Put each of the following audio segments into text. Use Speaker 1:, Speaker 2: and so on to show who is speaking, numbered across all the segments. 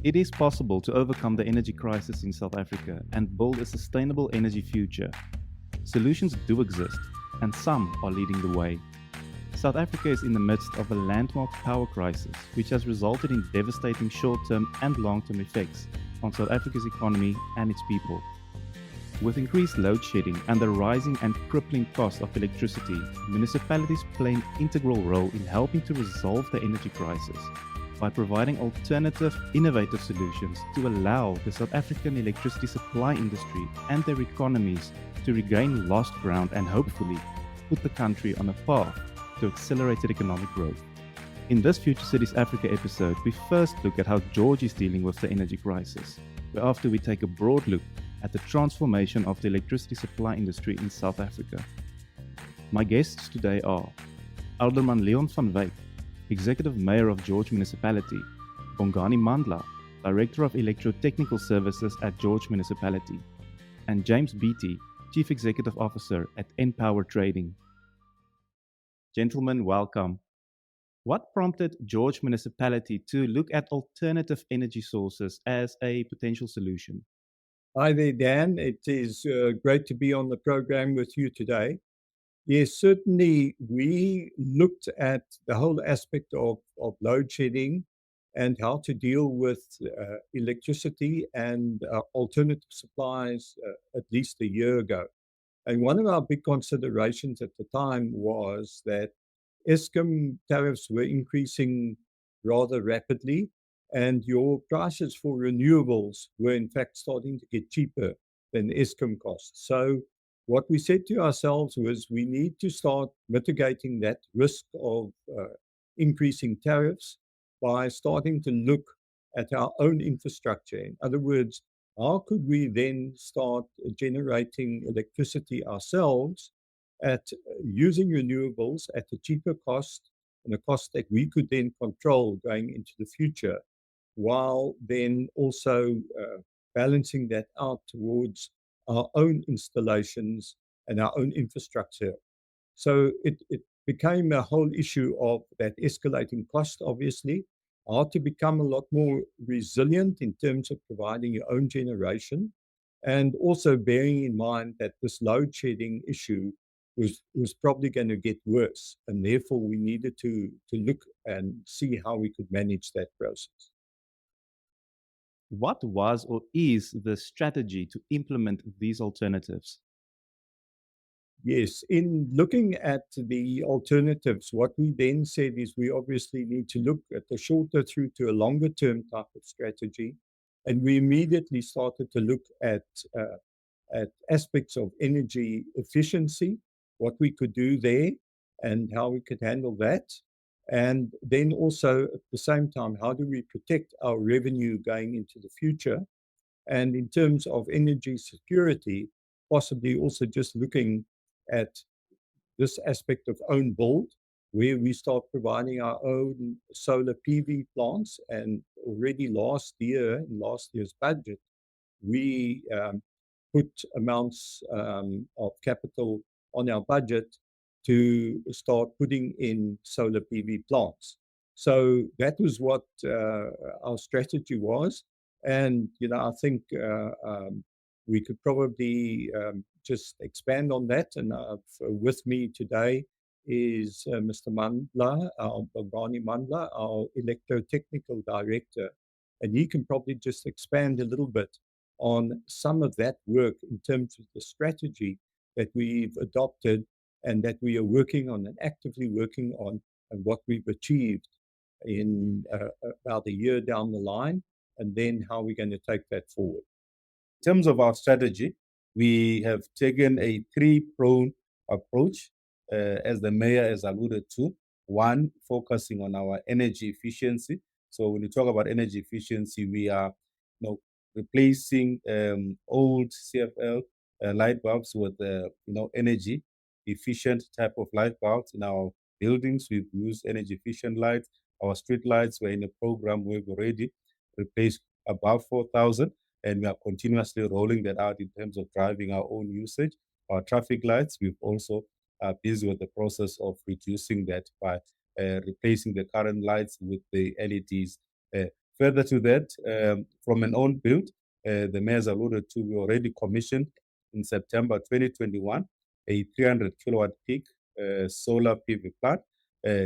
Speaker 1: It is possible to overcome the energy crisis in South Africa and build a sustainable energy future. Solutions do exist, and some are leading the way. South Africa is in the midst of a landmark power crisis, which has resulted in devastating short term and long term effects on South Africa's economy and its people. With increased load shedding and the rising and crippling cost of electricity, municipalities play an integral role in helping to resolve the energy crisis by providing alternative, innovative solutions to allow the South African electricity supply industry and their economies to regain lost ground and hopefully put the country on a path to accelerated economic growth. In this Future Cities Africa episode, we first look at how George is dealing with the energy crisis, whereafter we take a broad look at the transformation of the electricity supply industry in South Africa. My guests today are Alderman Leon van Wyk, Executive Mayor of George Municipality, Bongani Mandla, Director of Electrotechnical Services at George Municipality, and James Beatty, Chief Executive Officer at Enpower Trading. Gentlemen, welcome. What prompted George Municipality to look at alternative energy sources as a potential solution?
Speaker 2: Hi there, Dan. It is great to be on the program with you today. Yes, certainly we looked at the whole aspect of load shedding and how to deal with electricity and alternative supplies at least a year ago. And one of our big considerations at the time was that Eskom tariffs were increasing rather rapidly, and your prices for renewables were in fact starting to get cheaper than Eskom costs. So what we said to ourselves was we need to start mitigating that risk of increasing tariffs by starting to look at our own infrastructure. In other words, how could we then start generating electricity ourselves at using renewables at a cheaper cost and a cost that we could then control going into the future, while then also balancing that out towards our own installations and our own infrastructure. So it became a whole issue of that escalating cost, obviously, how to become a lot more resilient in terms of providing your own generation, and also bearing in mind that this load shedding issue was probably going to get worse, and therefore we needed to look and see how we could manage that process.
Speaker 1: What was or is the strategy to implement these alternatives?
Speaker 2: Yes, in looking at the alternatives, what we then said is we obviously need to look at the shorter through to a longer term type of strategy. And we immediately started to look at aspects of energy efficiency, what we could do there, and how we could handle that. And then also at the same time, how do we protect our revenue going into the future? And in terms of energy security, possibly also just looking at this aspect of own build, where we start providing our own solar PV plants. And already last year, in last year's budget, we put amounts of capital on our budget to start putting in solar PV plants. So that was what our strategy was. And, I think we could probably just expand on that. And with me today is Mr. Mandla, Bongani Mandla, our Electrotechnical Director. And he can probably just expand a little bit on some of that work in terms of the strategy that we've adopted and that we are working on and actively working on, and what we've achieved in about a year down the line, and then how we're going to take that forward.
Speaker 3: In terms of our strategy, we have taken a three-pronged approach, as the mayor has alluded to. One, focusing on our energy efficiency. So when you talk about energy efficiency, we are replacing old CFL light bulbs with energy efficient type of light bulbs in our buildings. We've used energy efficient lights. Our street lights were in a program we've already replaced above 4,000, and we are continuously rolling that out in terms of driving our own usage. Our traffic lights, we've also busy with the process of reducing that by replacing the current lights with the LEDs. Further to that, from an own build, the mayor's alluded to, we already commissioned in September 2021 a 300 kilowatt peak solar PV plant.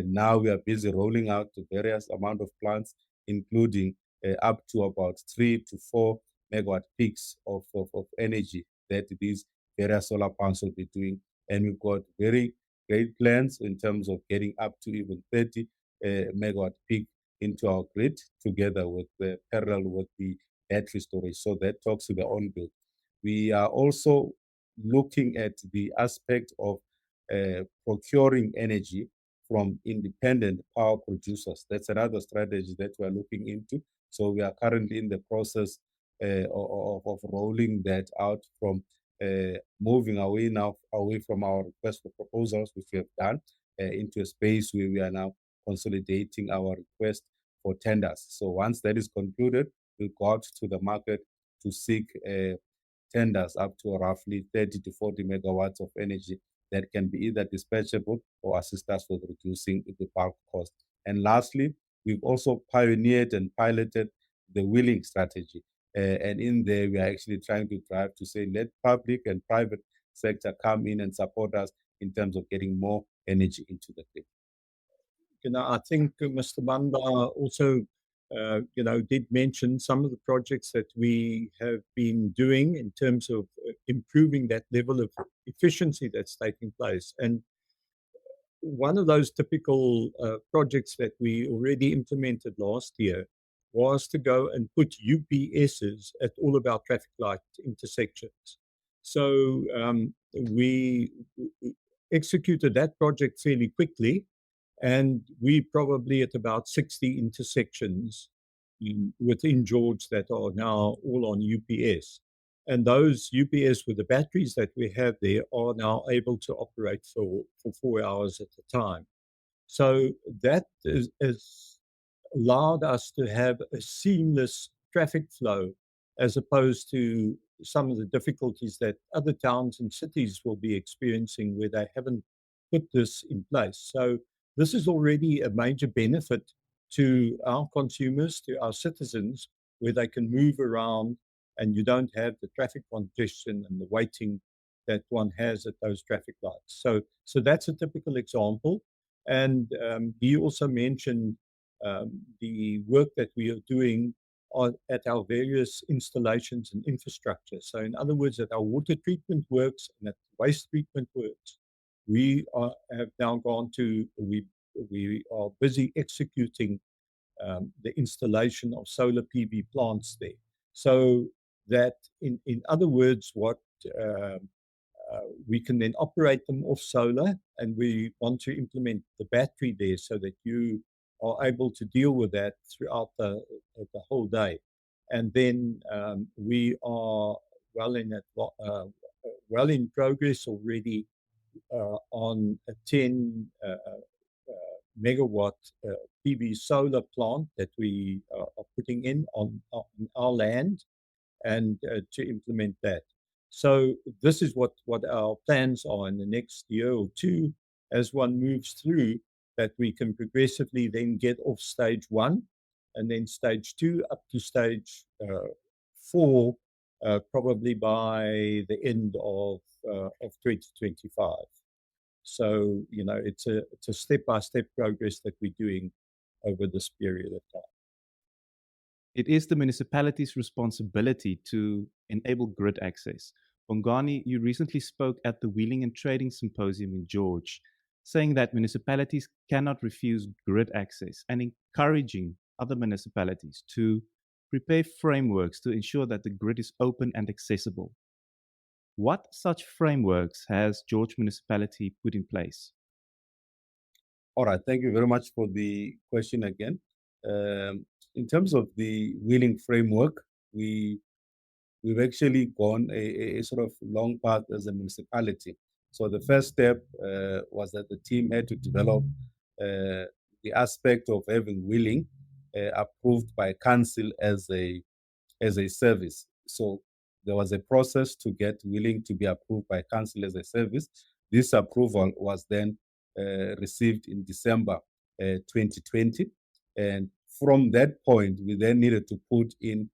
Speaker 3: Now we are busy rolling out to various amount of plants, including up to about 3 to 4 megawatt peaks of energy that these various solar plants will be doing. And we've got very great plans in terms of getting up to even 30 megawatt peak into our grid together with parallel with the battery storage. So that talks to the on build. We are also looking at the aspect of procuring energy from independent power producers. That's another strategy that we're looking into. So we are currently in the process of rolling that out, from moving away from our request for proposals, which we have done, into a space where we are now consolidating our request for tenders. So once that is concluded, we'll go out to the market to seek tenders up to roughly 30 to 40 megawatts of energy that can be either dispatchable or assist us with reducing the bulk cost. And lastly, we've also pioneered and piloted the wheeling strategy. And in there, we are actually trying to drive to say, let public and private sector come in and support us in terms of getting more energy into the grid.
Speaker 2: I think Mr. Mandla also, did mention some of the projects that we have been doing in terms of improving that level of efficiency that's taking place. And one of those typical projects that we already implemented last year was to go and put UPSs at all of our traffic light intersections. So we executed that project fairly quickly, and we probably at about 60 intersections within George that are now all on UPS. And those UPS with the batteries that we have there are now able to operate for 4 hours at a time. So that has allowed us to have a seamless traffic flow, as opposed to some of the difficulties that other towns and cities will be experiencing where they haven't put this in place. So this is already a major benefit to our consumers, to our citizens, where they can move around and you don't have the traffic congestion and the waiting that one has at those traffic lights. So that's a typical example. And he also mentioned the work that we are doing at our various installations and infrastructure. So in other words, at our water treatment works and at waste treatment works, we have now gone to, we are busy executing the installation of solar PV plants there. So that, in other words, what we can then operate them off solar, and we want to implement the battery there so that you are able to deal with that throughout the whole day. And then we are well in progress already on a 10 megawatt PV solar plant that we are putting in on our land, and to implement that. So this is what our plans are in the next year or two, as one moves through, that we can progressively then get off stage 1 and then stage 2 up to stage 4, probably by the end of 2025. So, it's a step-by-step progress that we're doing over this period of time.
Speaker 1: It is the municipality's responsibility to enable grid access. Bongani, you recently spoke at the Wheeling and Trading Symposium in George, saying that municipalities cannot refuse grid access and encouraging other municipalities to prepare frameworks to ensure that the grid is open and accessible. What such frameworks has George Municipality put in place?
Speaker 3: All right, thank you very much for the question again. In terms of the wheeling framework, we've actually gone a sort of long path as a municipality. So the first step was that the team had to develop the aspect of having wheeling approved by council as a service. So there was a process to get wheeling to be approved by council as a service. This approval was then received in December 2020. And from that point, we then needed to put in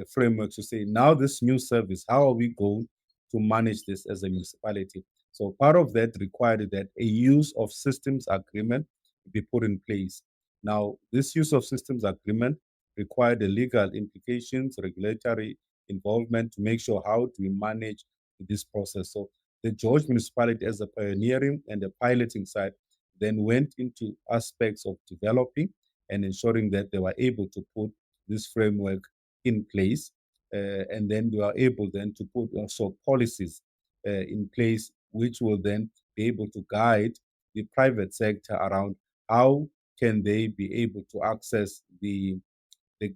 Speaker 3: frameworks to say, now this new service, how are we going to manage this as a municipality? So part of that required that a use of systems agreement be put in place. Now, this use of systems agreement required the legal implications, regulatory involvement to make sure how do we manage this process. So the George municipality, as a pioneering and a piloting side, then went into aspects of developing and ensuring that they were able to put this framework in place. And then they are able then to put also policies in place, which will then be able to guide the private sector around how can they be able to access the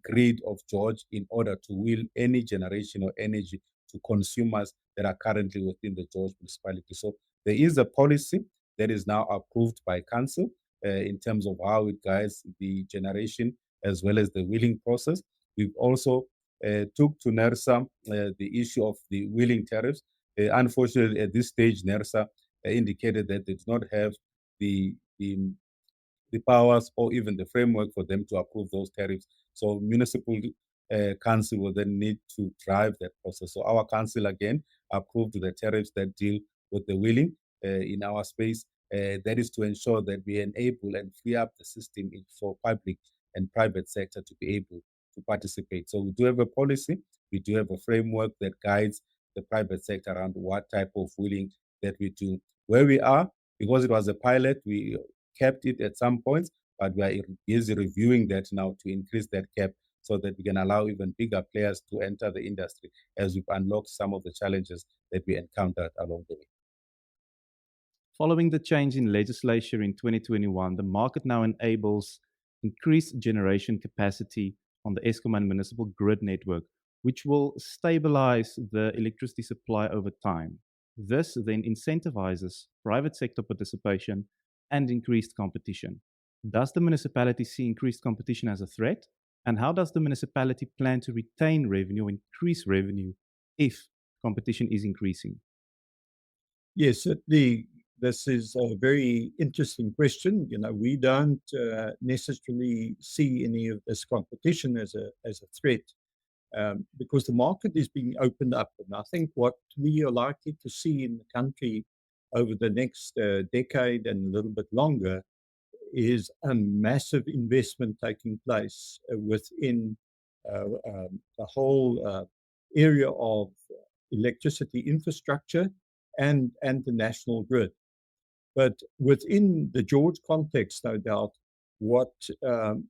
Speaker 3: grid of George in order to wheel any generation of energy to consumers that are currently within the George municipality. So there is a policy that is now approved by council in terms of how it guides the generation as well as the wheeling process. We've also took to NERSA the issue of the wheeling tariffs. Unfortunately, at this stage, NERSA indicated that they do not have the powers or even the framework for them to approve those tariffs. So municipal council will then need to drive that process. So our council again approved the tariffs that deal with the wheeling in our space. That is to ensure that we enable and free up the system for public and private sector to be able to participate. So we do have a policy, we do have a framework that guides the private sector around what type of wheeling that we do. Where we are, because it was a pilot, we kept it at some points, but we are busy reviewing that now to increase that cap so that we can allow even bigger players to enter the industry as we've unlocked some of the challenges that we encountered along the way.
Speaker 1: Following the change in legislation in 2021, the market now enables increased generation capacity on the Eskom and municipal grid network, which will stabilize the electricity supply over time. This then incentivizes private sector participation and increased competition. Does the municipality see increased competition as a threat? And how does the municipality plan to retain revenue, increase revenue if competition is increasing?
Speaker 2: Yes, certainly. This is a very interesting question. We don't necessarily see any of this competition as a threat because the market is being opened up. And I think what we are likely to see in the country over the next decade and a little bit longer is a massive investment taking place within the whole area of electricity infrastructure and the national grid. But within the George context, no doubt, what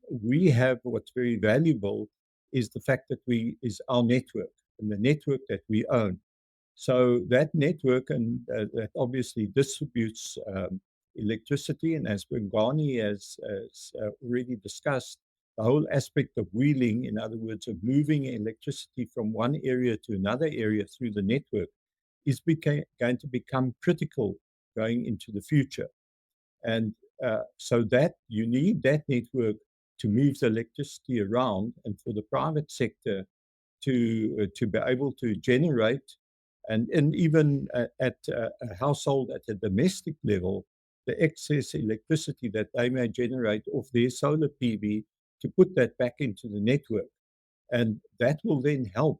Speaker 2: we have, what's very valuable, is the fact that is our network and the network that we own. So that network and that obviously distributes electricity, and as Bongani has already discussed, the whole aspect of wheeling, in other words, of moving electricity from one area to another area through the network, is going to become critical going into the future. And so that you need that network to move the electricity around and for the private sector to be able to generate and even at a household at a domestic level, the excess electricity that they may generate off their solar PV to put that back into the network. And that will then help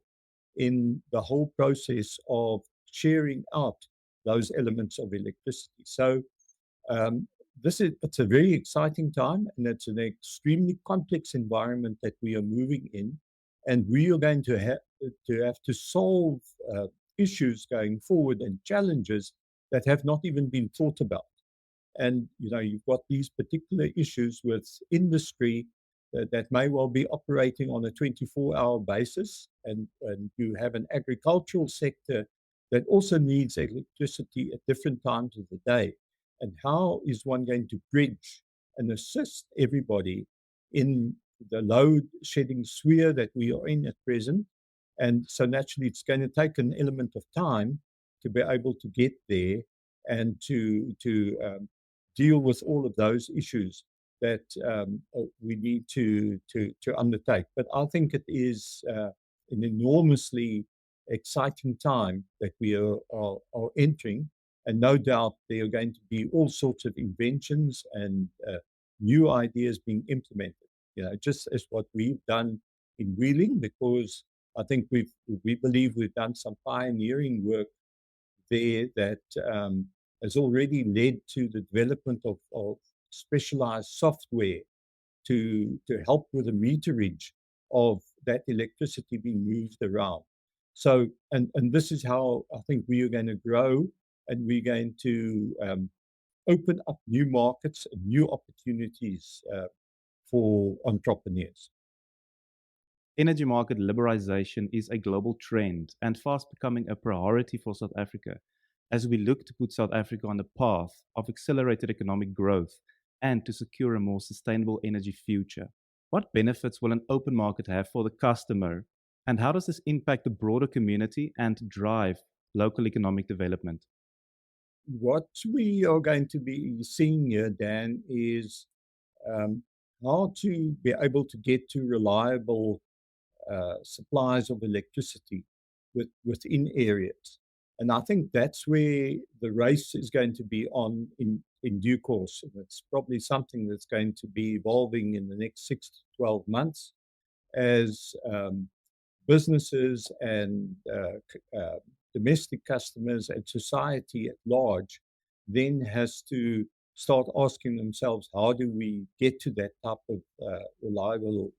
Speaker 2: in the whole process of sharing out those elements of electricity. So it's a very exciting time, and it's an extremely complex environment that we are moving in, and we are going to have to solve issues going forward and challenges that have not even been thought about. And you've got these particular issues with industry that may well be operating on a 24-hour basis, and you have an agricultural sector that also needs electricity at different times of the day. And how is one going to bridge and assist everybody in the load shedding sphere that we are in at present? And so naturally, it's going to take an element of time to be able to get there and to deal with all of those issues that we need to undertake. But I think it is an enormously exciting time that we are entering, and no doubt there are going to be all sorts of inventions and new ideas being implemented. just as what we've done in Wheeling, because I think we believe we've done some pioneering work there that has already led to the development of specialized software to help with the meterage of that electricity being moved around. So, and this is how I think we are going to grow, and we're going to open up new markets and new opportunities for entrepreneurs.
Speaker 1: Energy market liberalization is a global trend and fast becoming a priority for South Africa as we look to put South Africa on the path of accelerated economic growth and to secure a more sustainable energy future. What benefits will an open market have for the customer, and how does this impact the broader community and drive local economic development?
Speaker 2: What we are going to be seeing here, Dan, is how to be able to get to reliable supplies of electricity within areas. And I think that's where the race is going to be on in due course. And it's probably something that's going to be evolving in the next 6 to 12 months as businesses and domestic customers and society at large then has to start asking themselves, how do we get to that type of reliable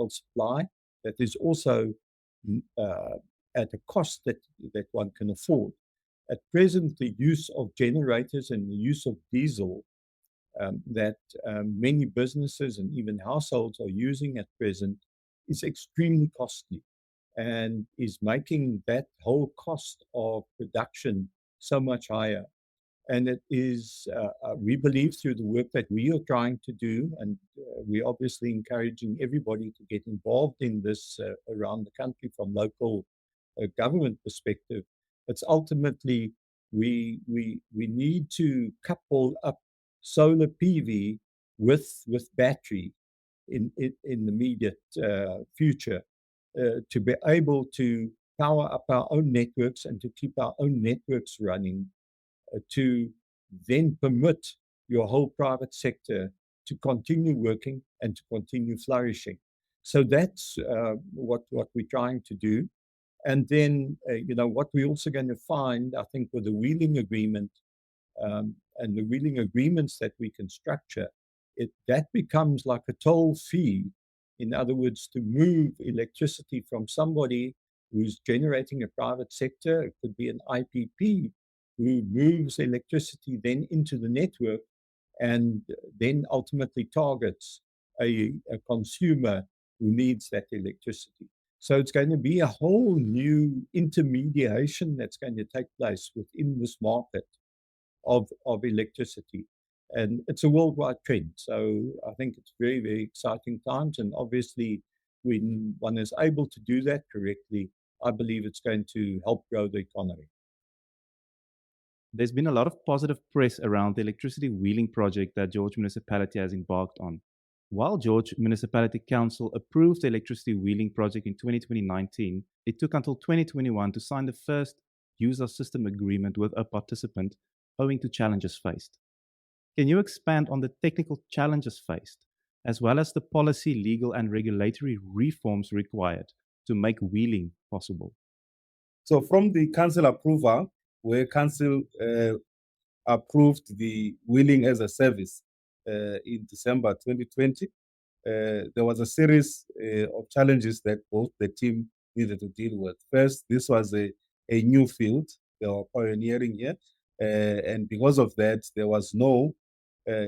Speaker 2: supply that is also at a cost that one can afford. At present, the use of generators and the use of diesel that many businesses and even households are using at present is extremely costly and is making that whole cost of production so much higher. And it is, we believe, through the work that we are trying to do, and we're obviously encouraging everybody to get involved in this around the country from local government perspective. It's ultimately we need to couple up solar PV with battery in the immediate future to be able to power up our own networks and to keep our own networks running, to then permit your whole private sector to continue working and to continue flourishing. So that's what we're trying to do. And then, what we're also going to find, I think, with the wheeling agreement and the wheeling agreements that we can structure, that becomes like a toll fee. In other words, to move electricity from somebody who's generating a private sector, it could be an IPP, who moves electricity then into the network and then ultimately targets a consumer who needs that electricity. So it's going to be a whole new intermediation that's going to take place within this market of electricity. And it's a worldwide trend. So I think it's very, very exciting times. And obviously, when one is able to do that correctly, I believe it's going to help grow the economy.
Speaker 1: There's been a lot of positive press around the electricity wheeling project that George Municipality has embarked on. While George Municipality Council approved the electricity wheeling project in 2019, it took until 2021 to sign the first user system agreement with a participant owing to challenges faced. Can you expand on the technical challenges faced, as well as the policy, legal, and regulatory reforms required to make wheeling possible?
Speaker 3: So from the council approval, where council approved the wheeling as a service in December 2020, there was a series of challenges that both the team needed to deal with. First, this was a new field. They were pioneering here. And because of that, there was no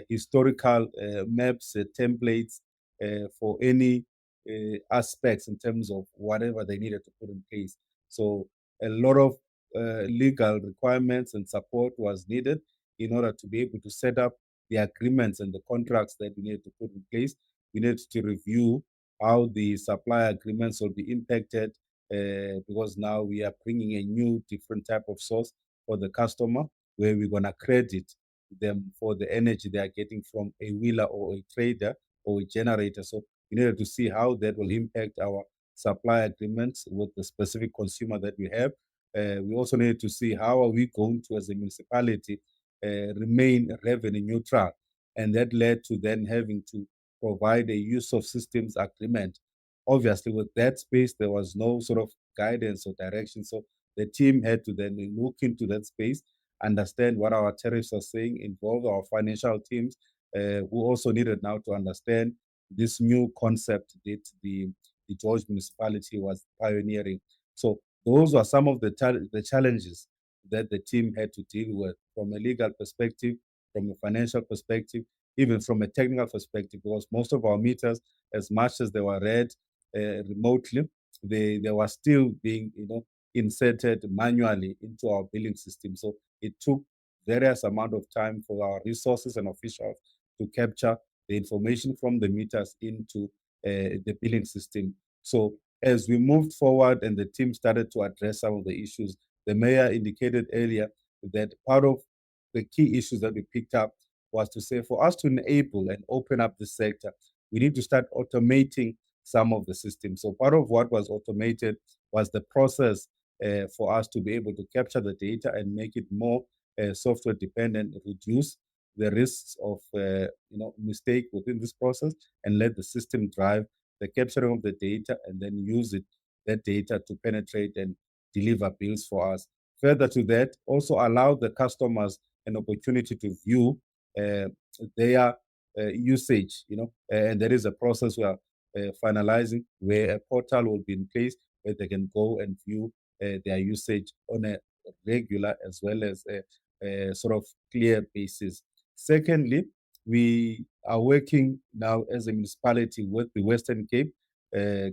Speaker 3: historical maps, templates for any aspects in terms of whatever they needed to put in place. So a lot of legal requirements and support was needed in order to be able to set up the agreements and the contracts that we needed to put in place. We need to review how the supply agreements will be impacted because now we are bringing a new different type of source for the customer where we're going to credit them for the energy they are getting from a wheeler or a trader or a generator. So we needed to see how that will impact our supply agreements with the specific consumer that we have. We also need to see how are we going to, as a municipality, remain revenue neutral And that led to then having to provide a use of systems agreement. Obviously, with that space, there was no sort of guidance or direction. So the team had to then look into that space, understand what our tariffs are saying, involve our financial teams, who also needed now to understand this new concept that the George municipality was pioneering. So those were some of the challenges that the team had to deal with from a legal perspective, from a financial perspective, even from a technical perspective, because most of our meters, as much as they were read remotely, they were still being, inserted manually into our billing system. So it took various amount of time for our resources and officials to capture the information from the meters into the billing system. So as we moved forward and the team started to address some of the issues, the mayor indicated earlier that part of the key issues that we picked up was to say for us to enable and open up the sector, we need to start automating some of the systems. So part of what was automated was the process for us to be able to capture the data and make it more software dependent, reduce the risks of mistake within this process, and let the system drive the capturing of the data and then use that data to penetrate and deliver bills for us. Further to that, also allow the customers an opportunity to view uh, their usage, and there is a process we are finalizing where a portal will be in place where they can go and view their usage on a regular as well as a sort of clear basis. Secondly, we are working now as a municipality with the Western Cape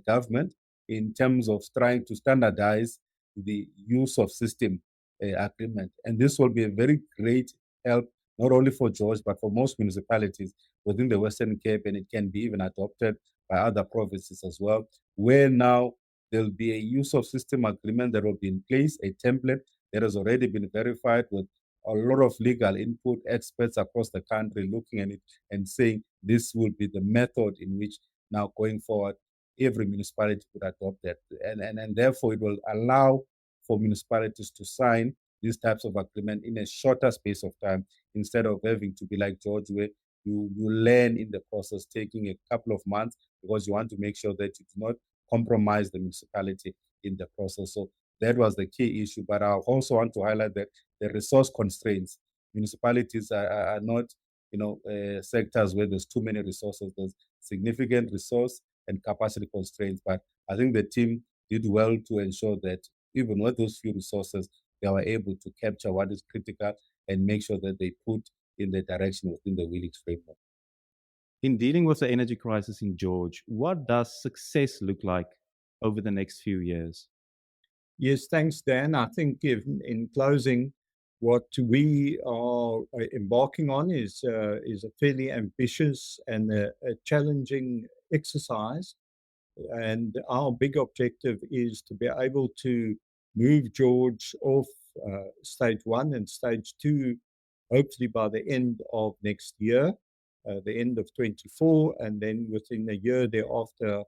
Speaker 3: government in terms of trying to standardize the use of system agreement. And this will be a very great help, not only for George, but for most municipalities within the Western Cape, and it can be even adopted by other provinces as well, where now there'll be a use of system agreement that will be in place, a template that has already been verified with a lot of legal input, experts across the country looking at it and saying this will be the method in which now going forward every municipality could adopt that. And therefore it will allow for municipalities to sign these types of agreement in a shorter space of time instead of having to be like George, where you learn in the process, taking a couple of months because you want to make sure that you do not compromise the municipality in the process. So that was the key issue. But I also want to highlight that the resource constraints, municipalities are not, sectors where there's too many resources. There's significant resource and capacity constraints. But I think the team did well to ensure that even with those few resources, they were able to capture what is critical and make sure that they put in the direction within the Willix framework.
Speaker 1: In dealing with the energy crisis in George, what does success look like over the next few years?
Speaker 2: Yes, thanks, Dan. I think in closing, what we are embarking on is a fairly ambitious and a challenging exercise. And our big objective is to be able to move George off stage one and stage two, hopefully by the end of next year, the end of 24, and then within a year thereafter,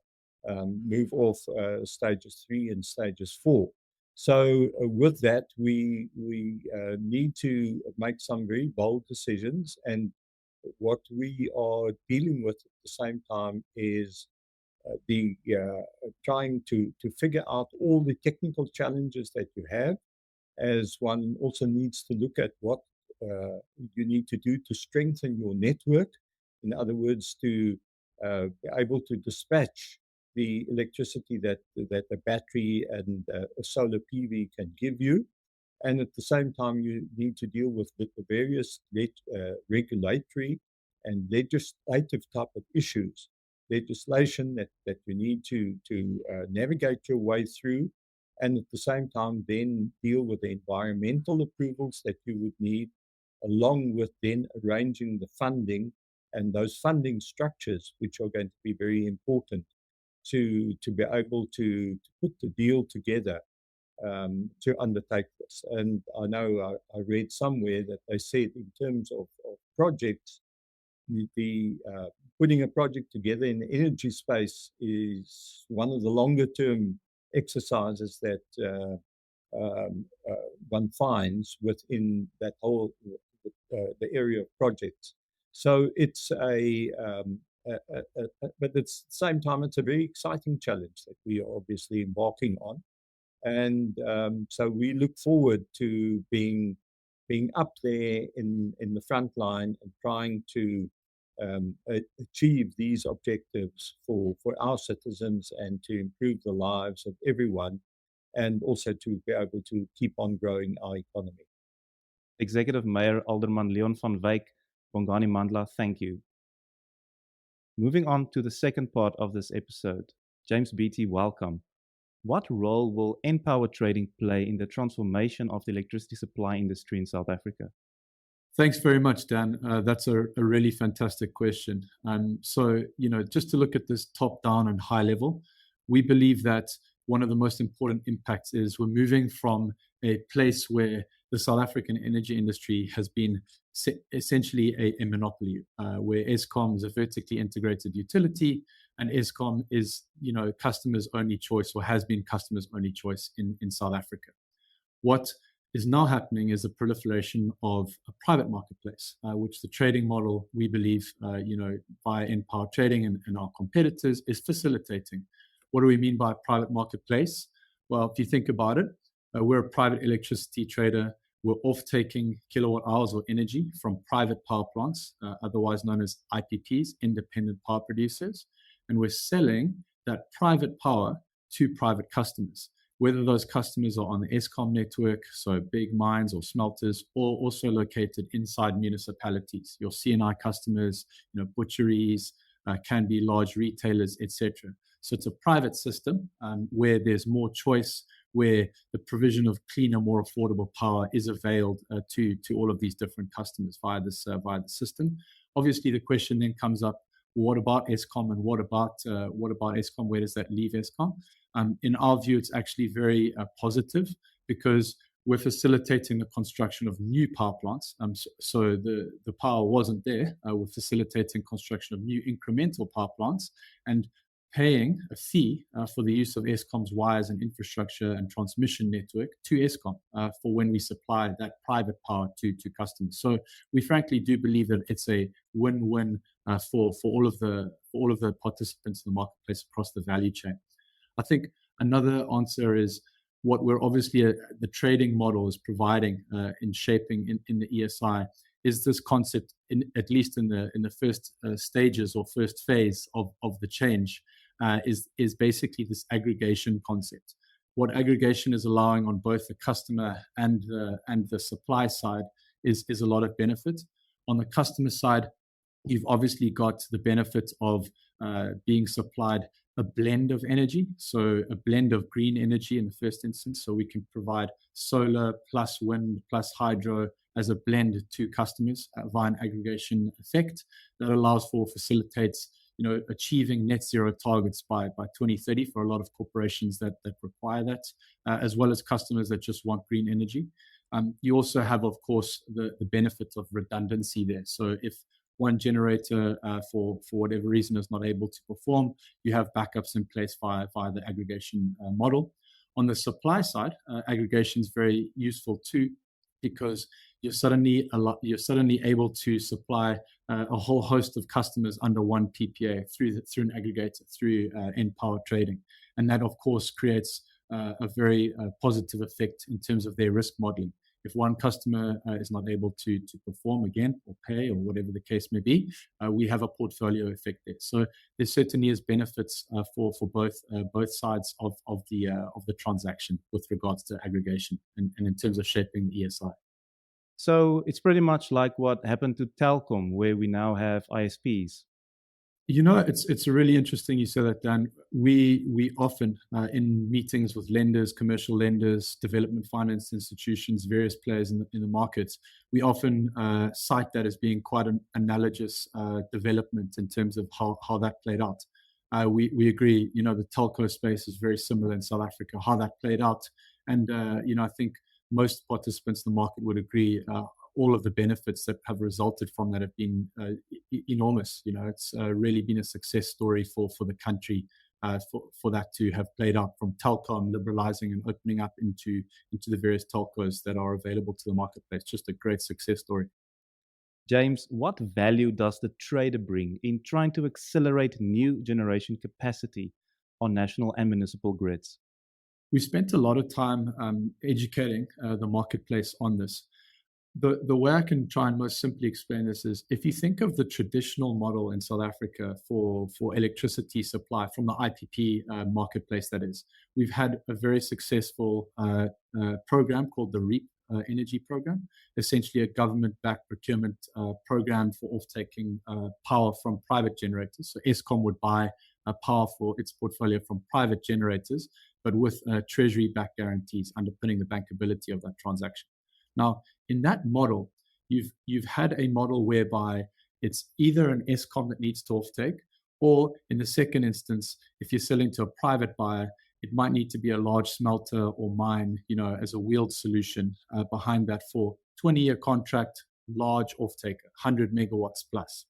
Speaker 2: move off stages 3 and stages 4. So with that, we need to make some very bold decisions, and what we are dealing with at the same time is the trying to figure out all the technical challenges that you have, as one also needs to look at what you need to do to strengthen your network. In other words, to be able to dispatch the electricity that a battery and a solar PV can give you. And at the same time, you need to deal with the various regulatory and legislative type of issues, legislation that you need to navigate your way through, and at the same time then deal with the environmental approvals that you would need, along with then arranging the funding and those funding structures, which are going to be very important to be able to put the deal together to undertake this. And I know I read somewhere that they said in terms of projects, the putting a project together in the energy space is one of the longer term exercises that one finds within that whole the area of projects. So it's but at the same time, it's a very exciting challenge that we are obviously embarking on. And so we look forward to being up there in the front line and trying to achieve these objectives for our citizens and to improve the lives of everyone, and also to be able to keep on growing our economy.
Speaker 1: Executive Mayor Alderman Leon van Wyk, Bongani Mandla, thank you. Moving on to the second part of this episode, James Beatty, welcome. What role will Enpower trading play in the transformation of the electricity supply industry in South Africa?
Speaker 4: Thanks very much, Dan. That's a really fantastic question. So, just to look at this top down and high level, we believe that one of the most important impacts is we're moving from a place where the South African energy industry has been essentially a monopoly, where Eskom is a vertically integrated utility, and Eskom is, customers' only choice, or has been customers' only choice in South Africa. What is now happening is a proliferation of a private marketplace, which the trading model, we believe, via Enpower Trading and our competitors, is facilitating. What do we mean by private marketplace? Well, if you think about it, we're a private electricity trader. We're off-taking kilowatt hours or energy from private power plants, otherwise known as IPPs, independent power producers, and we're selling that private power to private customers, whether those customers are on the Eskom network, so big mines or smelters, or also located inside municipalities. Your C&I customers, butcheries, can be large retailers, etc. So it's a private system where there's more choice, where the provision of cleaner, more affordable power is availed to all of these different customers via the system. Obviously, the question then comes up: what about Eskom, and what about Eskom? Where does that leave Eskom? In our view, it's actually very positive, because we're facilitating the construction of new power plants. So the power wasn't there. We're facilitating construction of new incremental power plants and paying a fee for the use of Eskom's wires and infrastructure and transmission network to Eskom for when we supply that private power to customers. So we frankly do believe that it's a win-win for all of the participants in the marketplace across the value chain. I think another answer is what we're obviously the trading model is providing in shaping in the ESI is this concept, at least in the first stages or first phase of the change, is basically this aggregation concept. What aggregation is allowing on both the customer and the supply side is a lot of benefit. On the customer side, you've obviously got the benefit of being supplied a blend of energy, so a blend of green energy in the first instance. So we can provide solar plus wind plus hydro as a blend to customers via an aggregation effect that facilitates achieving net zero targets by 2030 for a lot of corporations that require that, as well as customers that just want green energy. You also have, of course, the benefit of redundancy there. So if one generator, for whatever reason, is not able to perform, you have backups in place via the aggregation model. On the supply side, aggregation is very useful too, because you're suddenly able to supply a whole host of customers under one PPA through an aggregator, through Enpower Trading, and that of course creates a very positive effect in terms of their risk modeling. If one customer is not able to perform again or pay or whatever the case may be, we have a portfolio effect there. So there certainly is benefits for both sides of the transaction with regards to aggregation and in terms of shaping the ESI.
Speaker 1: So it's pretty much like what happened to Telkom, where we now have ISPs.
Speaker 4: It's really interesting you say that, Dan. We often, in meetings with lenders, commercial lenders, development finance institutions, various players in the markets, we often cite that as being quite an analogous development in terms of how that played out. We agree, the telco space is very similar in South Africa, how that played out. And, I think most participants in the market would agree all of the benefits that have resulted from that have been enormous. It's really been a success story for the country for that to have played out, from Telkom liberalizing and opening up into the various telcos that are available to the marketplace. Just a great success story.
Speaker 1: James, what value does the trader bring in trying to accelerate new generation capacity on national and municipal grids?
Speaker 4: We spent a lot of time educating the marketplace on this. The way I can try and most simply explain this is, if you think of the traditional model in South Africa for electricity supply from the IPP marketplace, that is, we've had a very successful program called the REAP Energy Program, essentially a government-backed procurement program for off-taking power from private generators. So Eskom would buy power for its portfolio from private generators, but with treasury-backed guarantees underpinning the bankability of that transaction. Now, in that model, you've had a model whereby it's either an Eskom that needs to offtake, or in the second instance, if you're selling to a private buyer, it might need to be a large smelter or mine, as a wheeled solution behind that for 20-year contract, large offtaker, 100 megawatts plus.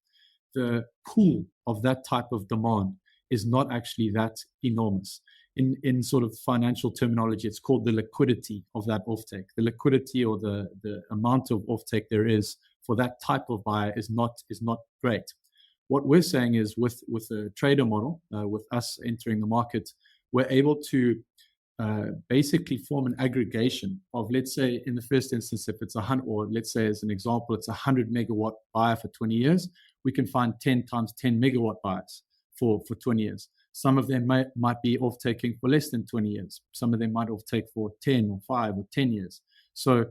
Speaker 4: The pool of that type of demand is not actually that enormous. In sort of financial terminology, it's called the liquidity of that offtake. The liquidity, or the amount of offtake there is for that type of buyer is not great. What we're saying is, with a trader model, with us entering the market, we're able to basically form an aggregation of, let's say, in the first instance, if it's 100, or let's say as an example, it's a 100 megawatt buyer for 20 years, we can find 10 times 10 megawatt buyers for 20 years. Some of them might be off-taking for less than 20 years. Some of them might off-take for 10 or 5 or 10 years. So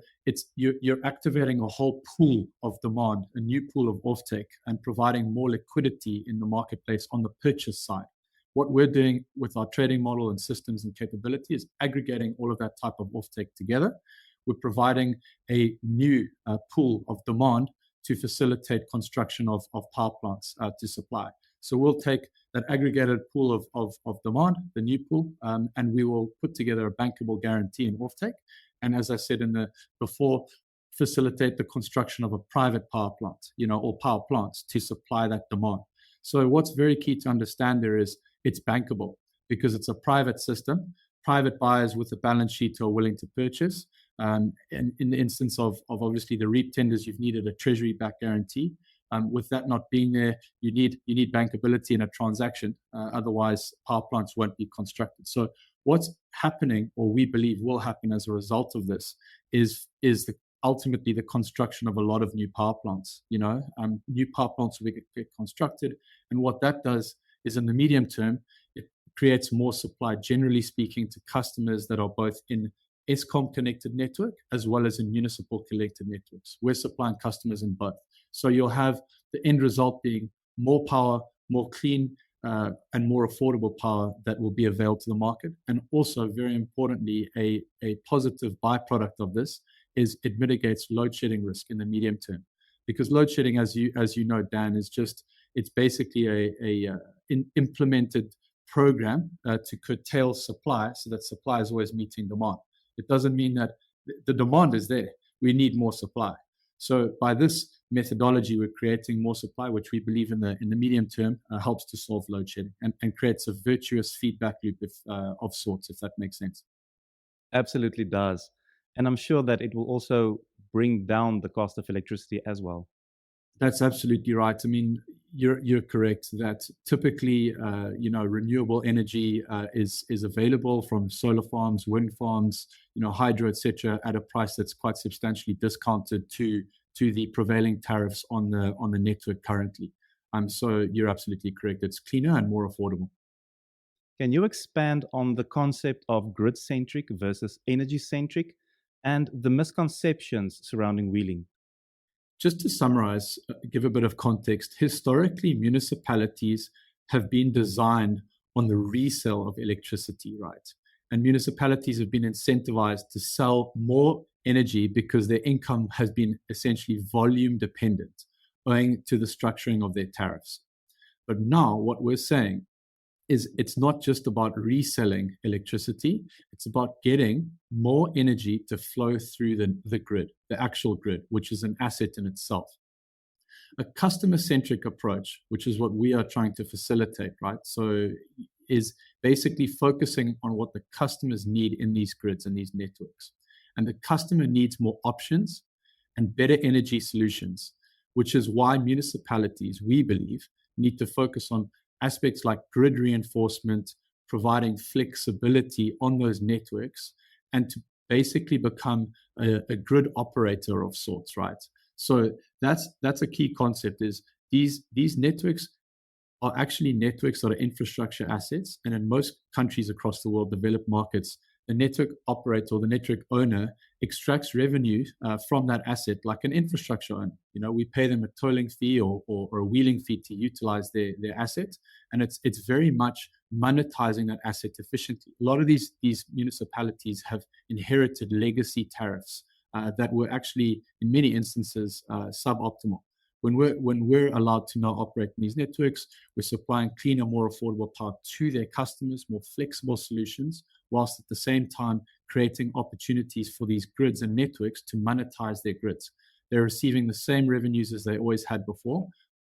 Speaker 4: you're activating a whole pool of demand, a new pool of off-take, and providing more liquidity in the marketplace on the purchase side. What we're doing with our trading model and systems and capability is aggregating all of that type of off-take together. We're providing a new pool of demand to facilitate construction of power plants to supply. So we'll take that aggregated pool of demand, the new pool, and we will put together a bankable guarantee in offtake. And as I said before, facilitate the construction of a private power plant, or power plants to supply that demand. So what's very key to understand there is it's bankable because it's a private system, private buyers with a balance sheet who are willing to purchase. And in the instance of obviously the REAP tenders, you've needed a treasury-backed guarantee. With that not being there, you need bankability in a transaction. Otherwise, power plants won't be constructed. So what's happening, or we believe will happen as a result of this, is ultimately the construction of a lot of new power plants. New power plants will get constructed, and what that does is, in the medium term, it creates more supply, generally speaking, to customers that are both in Eskom connected network as well as in municipal connected networks. We're supplying customers in both. So you'll have the end result being more power, more clean, and more affordable power that will be available to the market. And also, very importantly, a positive byproduct of this is it mitigates load shedding risk in the medium term. Because load shedding, as you know, Dan, it's basically a implemented program to curtail supply so that supply is always meeting demand. It doesn't mean that the demand is there. We need more supply. So by this methodology, we're creating more supply, which we believe in the medium term helps to solve load shedding and creates a virtuous feedback loop of sorts, if that makes sense.
Speaker 1: Absolutely does. And I'm sure that it will also bring down the cost of electricity as well.
Speaker 4: That's absolutely right. I mean, you're correct that typically, renewable energy is available from solar farms, wind farms, hydro, etc., at a price that's quite substantially discounted to the prevailing tariffs on the network currently. So you're absolutely correct. It's cleaner and more affordable.
Speaker 1: Can you expand on the concept of grid-centric versus energy-centric and the misconceptions surrounding wheeling?
Speaker 4: Just to summarize, give a bit of context, historically, municipalities have been designed on the resale of electricity, right? And municipalities have been incentivized to sell more energy because their income has been essentially volume dependent, owing to the structuring of their tariffs. But now what we're saying is it's not just about reselling electricity, it's about getting more energy to flow through the grid, the actual grid, which is an asset in itself. A customer-centric approach, which is what we are trying to facilitate, right? So is basically focusing on what the customers need in these grids and these networks. And the customer needs more options and better energy solutions. which is why municipalities, we believe, need to focus on aspects like grid reinforcement, providing flexibility on those networks, and to basically become a grid operator of sorts, right? So that's a key concept, is these networks are actually networks that are infrastructure assets. And in most countries across the world, developed markets, the network operator or the network owner extracts revenue from that asset like an infrastructure owner. You know, we pay them a tolling fee or a wheeling fee to utilize their asset. And it's very much monetizing that asset efficiently. A lot of these municipalities have inherited legacy tariffs that were actually, in many instances, suboptimal. When we're allowed to now operate in these networks, we're supplying cleaner, more affordable power to their customers, more flexible solutions, whilst at the same time creating opportunities for these grids and networks to monetize their grids. They're receiving the same revenues as they always had before.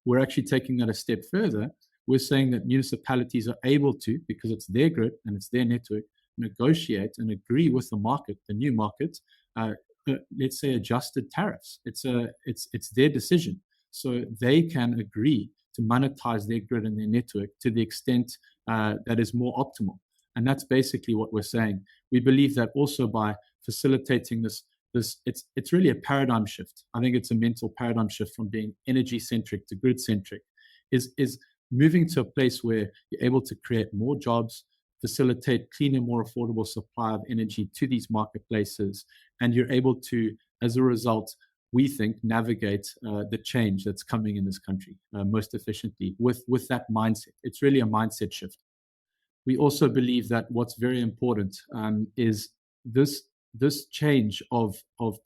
Speaker 4: We're actually taking that a step further. We're saying that municipalities are able to, because it's their grid and it's their network, negotiate and agree with the market, the new market, let's say adjusted tariffs. It's their decision. So they can agree to monetize their grid and their network to the extent that is more optimal. And that's basically what we're saying. We believe that also by facilitating this, it's really a paradigm shift. I think it's a mental paradigm shift from being energy-centric to grid-centric, is moving to a place where you're able to create more jobs, facilitate cleaner, more affordable supply of energy to these marketplaces, and you're able to, as a result, we think, navigate the change that's coming in this country most efficiently with that mindset. It's really a mindset shift. We also believe that what's very important is this change of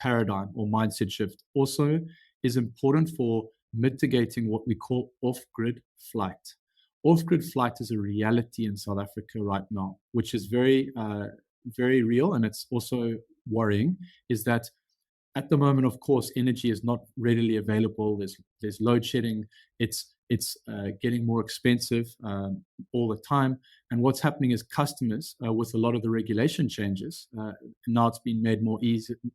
Speaker 4: paradigm or mindset shift also is important for mitigating what we call off-grid flight. Off-grid flight is a reality in South Africa right now, which is very, very real, and it's also worrying, is that at the moment, of course, energy is not readily available. There's load shedding. It's getting more expensive all the time. And what's happening is customers, with a lot of the regulation changes, now it's been made more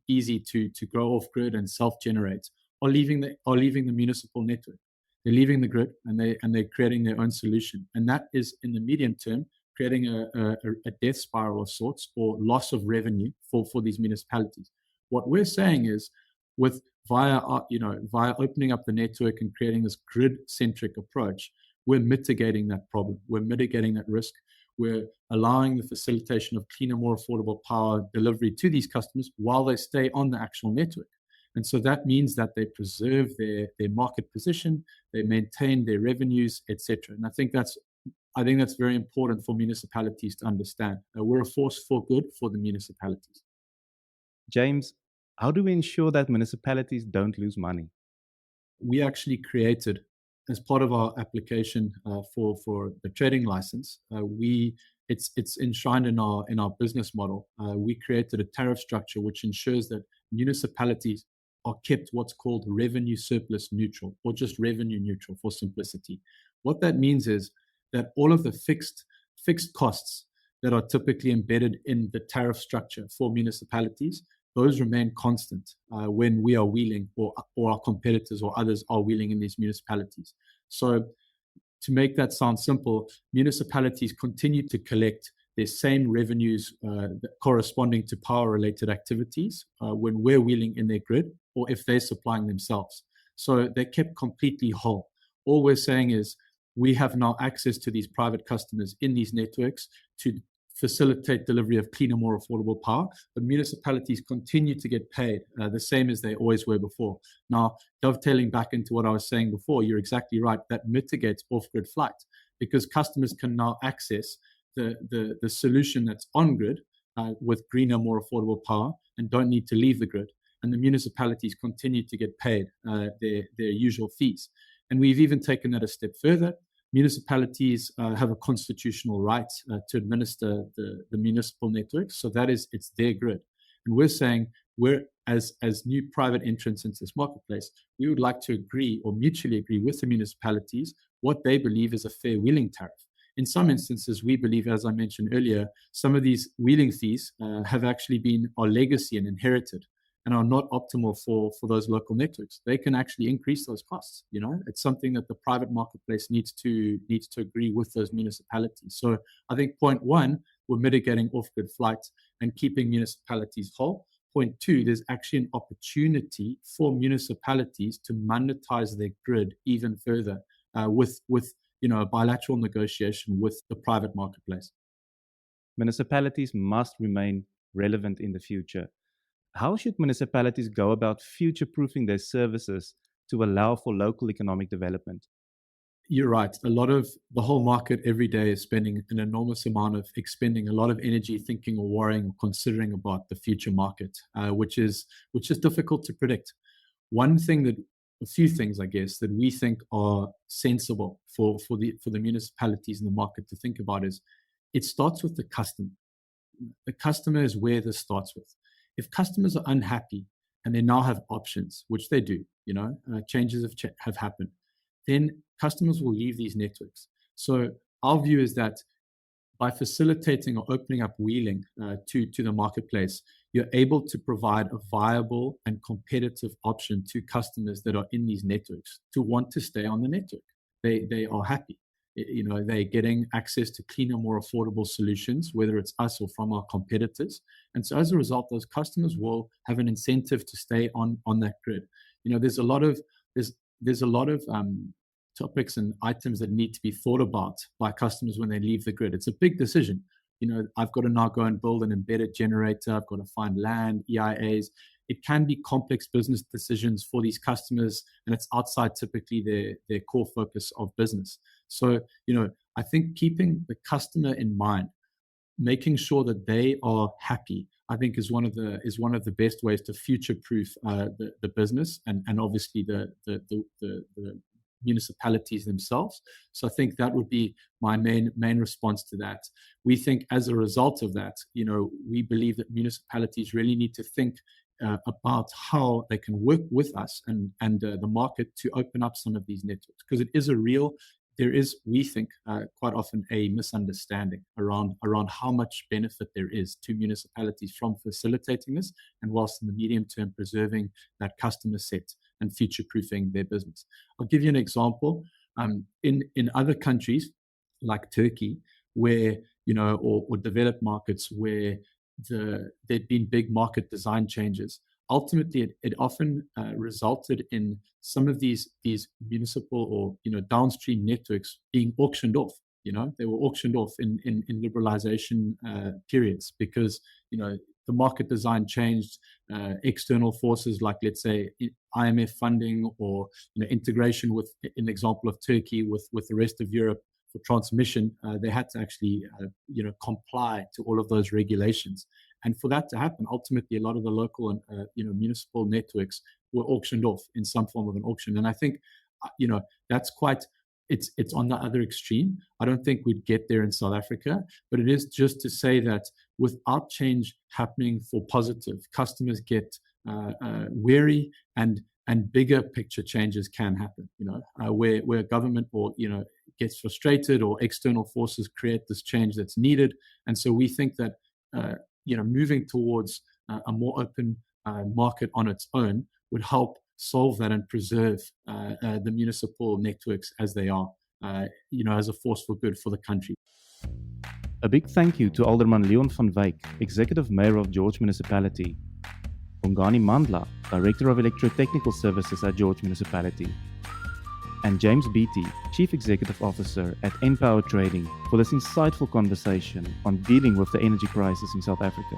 Speaker 4: easy to go off grid and self-generate, are leaving the municipal network. They're leaving the grid and they're creating their own solution. And that is, in the medium term, creating a death spiral of sorts, or loss of revenue for these municipalities. What we're saying is, via opening up the network and creating this grid-centric approach, we're mitigating that problem. We're mitigating that risk. We're allowing the facilitation of cleaner, more affordable power delivery to these customers while they stay on the actual network. And so that means that they preserve their market position, they maintain their revenues, etc. And I think that's very important for municipalities to understand. We're a force for good for the municipalities.
Speaker 1: James, how do we ensure that municipalities don't lose money?
Speaker 4: We actually created, as part of our application for the trading license, it's enshrined in our business model. We created a tariff structure which ensures that municipalities are kept what's called revenue surplus neutral, or just revenue neutral for simplicity. What that means is that all of the fixed costs that are typically embedded in the tariff structure for municipalities, those remain constant when we are wheeling, or our competitors or others are wheeling in these municipalities. So to make that sound simple, municipalities continue to collect their same revenues corresponding to power-related activities when we're wheeling in their grid, or if they're supplying themselves. So they're kept completely whole. All we're saying is we have now access to these private customers in these networks to facilitate delivery of cleaner, more affordable power, but municipalities continue to get paid the same as they always were before. Now, dovetailing back into what I was saying before, you're exactly right. That mitigates off-grid flight, because customers can now access the solution that's on grid with greener, more affordable power, and don't need to leave the grid. And the municipalities continue to get paid their usual fees. And we've even taken that a step further. Municipalities have a constitutional right to administer the municipal network. So it's their grid. And we're saying, as new private entrants into this marketplace, we would like to agree, or mutually agree with the municipalities, what they believe is a fair wheeling tariff. In some instances, we believe, as I mentioned earlier, some of these wheeling fees have actually been our legacy and inherited. and are not optimal for those local networks, they can actually increase those costs. It's something that the private marketplace needs to agree with those municipalities. So I think point one, we're mitigating off-grid flight and keeping municipalities whole. Point two, there's actually an opportunity for municipalities to monetize their grid even further with a bilateral negotiation with the private marketplace.
Speaker 1: Municipalities must remain relevant in the future. How should municipalities go about future-proofing their services to allow for local economic development?
Speaker 4: You're right. A lot of the whole market every day is spending an enormous amount of expending a lot of energy thinking or worrying or considering about the future market, which is difficult to predict. A few things, I guess, that we think are sensible for the municipalities in the market to think about is it starts with the customer. The customer is where this starts with. If customers are unhappy and they now have options, which they do, changes have happened, then customers will leave these networks. So our view is that by facilitating or opening up wheeling to the marketplace, you're able to provide a viable and competitive option to customers that are in these networks to want to stay on the network. They are happy. They're getting access to cleaner, more affordable solutions, whether it's us or from our competitors. And so as a result, those customers will have an incentive to stay on that grid. There's a lot of topics and items that need to be thought about by customers when they leave the grid. It's a big decision. I've got to now go and build an embedded generator. I've got to find land, EIAs. It can be complex business decisions for these customers, and it's outside typically their core focus of business. So, I think keeping the customer in mind, making sure that they are happy, I think is one of the best ways to future-proof the business and obviously the municipalities themselves. So I think that would be my main response to that. We think as a result of that, we believe that municipalities really need to think about how they can work with us and the market to open up some of these networks, because there is, we think, quite often a misunderstanding around how much benefit there is to municipalities from facilitating this, and whilst in the medium term preserving that customer set and future-proofing their business. I'll give you an example. In other countries like Turkey, where or developed markets where there'd been big market design changes, ultimately it often resulted in some of these municipal or downstream networks being auctioned off. They were auctioned off in liberalization periods because the market design changed. External forces like, let's say, IMF funding or integration with, in the example of Turkey, with the rest of Europe for transmission, they had to actually comply to all of those regulations. And for that to happen, ultimately, a lot of the local and municipal networks were auctioned off in some form of an auction. And I think that's quite. It's on the other extreme. I don't think we'd get there in South Africa, but it is just to say that without change happening for positive, customers get wary, and bigger picture changes can happen. Where government or gets frustrated, or external forces create this change that's needed. And so we think that moving towards a more open market on its own would help solve that and preserve the municipal networks as they are, as a force for good for the country.
Speaker 1: A big thank you to Alderman Leon van Wyk, Executive Mayor of George Municipality, Bongani Mandla, Director of Electrotechnical Services at George Municipality, and James Beatty, Chief Executive Officer at Enpower Trading, for this insightful conversation on dealing with the energy crisis in South Africa.